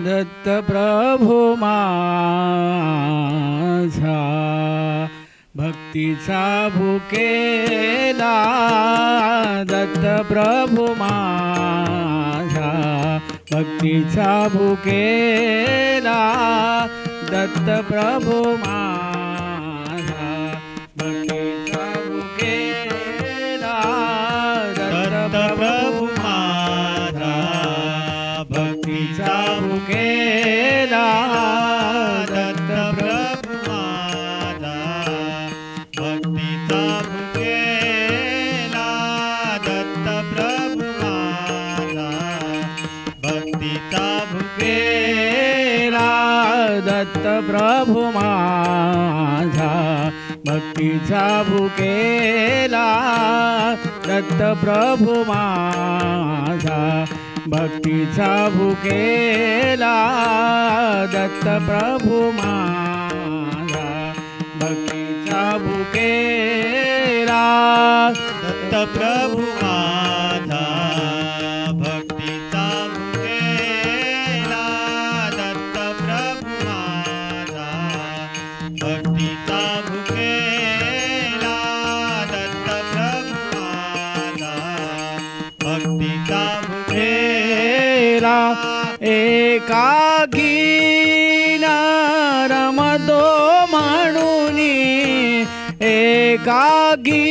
दत्त प्रभु माझा भक्तीचा भुकेला, दत्त प्रभु माझा भक्तीचा भुकेला, दत्त प्रभु माझा भक्तीचा भुकेला, दत्त प्रभु माझा भक्तीचा भुकेला, दत्त प्रभु माझा भक्तीचा भुकेला, दत्त प्रभु माझा भक्तीचा भुकेला, दत्त प्रभु माझा भक्तीचा भुकेला, दत्त प्रभु माझा भक्तीचा भुकेला, दत्त प्रभु माझा भक्तीचा भुकेला, दत्त प्रभु माझा भक्तीचा भुकेला, दत्त प्रभु माझा भक्तीचा भुकेला, दत्त प्रभु माझा भक्तीचा भुकेला, एकाकी रमतो म्हणुनी, एकाकी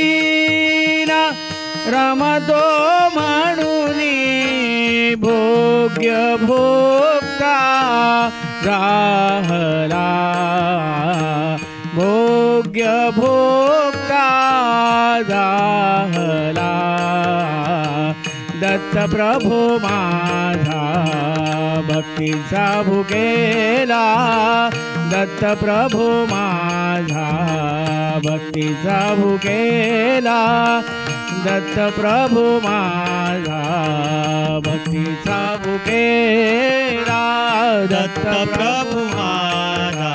रमतो म्हणुनी, भोग्य भोक्ता राहला, भोग्य भोक्ता राहला, दत्त प्रभु माझा भक्तीचा भुकेला, दत्त प्रभु माझा भक्तीचा भुकेला, दत्त प्रभु माझा भक्तीचा भुकेला, दत्त प्रभु माझा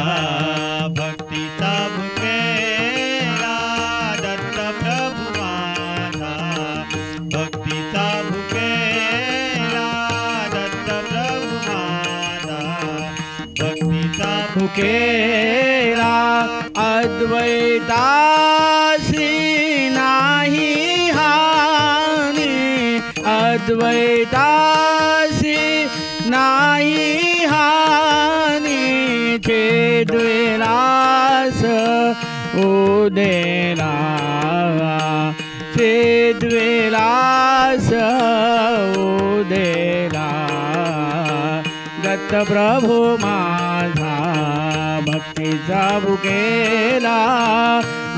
भक्तीचा भुकेला, दत्त प्रभु माझा भक्तीचा भुकेला, दत्त प्रभु माझा भक्तीचा भुकेला, अद्वैतासी नाही हानी, अद्वैतासी नाही हानी, छेदविलास उदेला, छेदविलास उदेला, दत्त प्रभु माझा भक्तीचा भुकेला,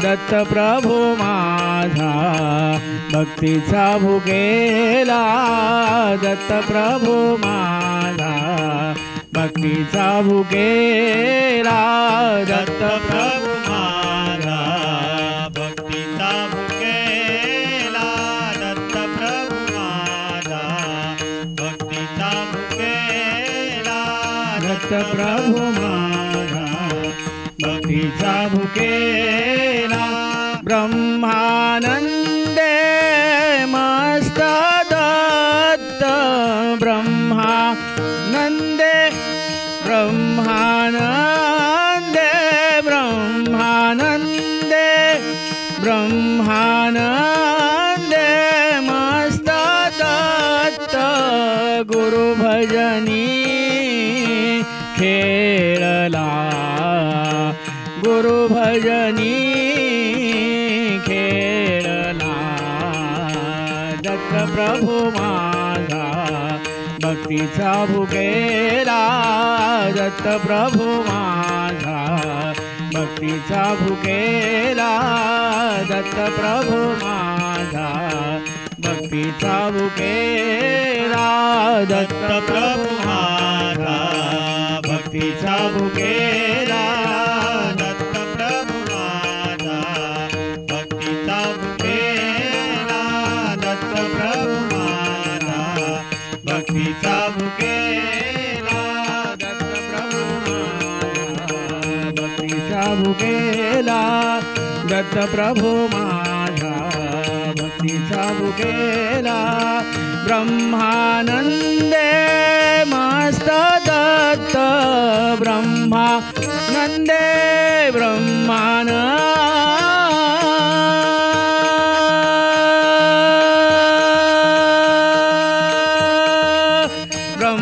दत्त प्रभु माझा भक्तीचा भुकेला, दत्त प्रभु माझा भक्तीचा भुकेला, दत्त प्रभु माझा भक्तीचा भुकेला, दत्त प्रभु माझा भक्तीचा भुकेला, दत्त प्रभु माझा भक्तीचा भुकेला, ब्रह्मानंदे मस्त दत्त, ब्रह्मानंदे ब्रह्मानंदे ब्रह्मानंदे ब्रह्मानंदे मस्त दत्त, गुरु भजनी खेळला, गुरु भजनी खेळला, दत्त प्रभु माझा भक्तीचा भुकेला, दत्त प्रभु माझा भक्तीचा भुकेला, दत्त प्रभु माझा भक्तीचा भुकेला, दत्त प्रभु माझा भक्तीचा भुकेला, दत्त प्रभु माझा भक्तीचा भुकेला, दत्त प्रभु माझा भक्तीचा भुकेला, दत्त प्रभु माझा भक्तीचा भुकेला, दत्त प्रभू माझा भक्तीचा बुकेला ब्रह्मानंदे मस्त दत्त ब्रह्मानंदे ब्रह्मानंदे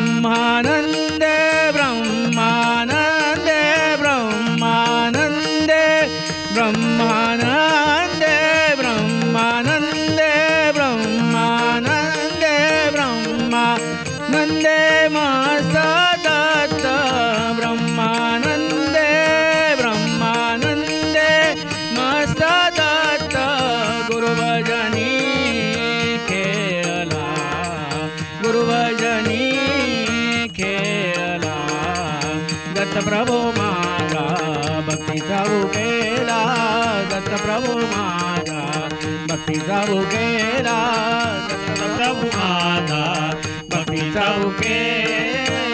ब्रह्मानंदे ब्रह्मानंदे ब्रह्मानंदे ब्रह्मानंदे ब्रह्मानंदे ब्रह्मानंदे मस्त दत्त ब्रह्मानंदे ब्रह्मानंदे मस्त दत्त गुरुभजनी खेळला गुरुभजनी खेळला दत्त प्रभू माझा भक्तीचा बुकेला दत्त प्रभू माझा भक्तीचा बुकेला दत्त प्रभू माझा भक्तीचा बुकेला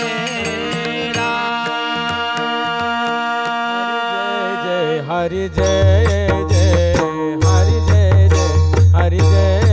हरि जय जय हरि जय जय हरि जय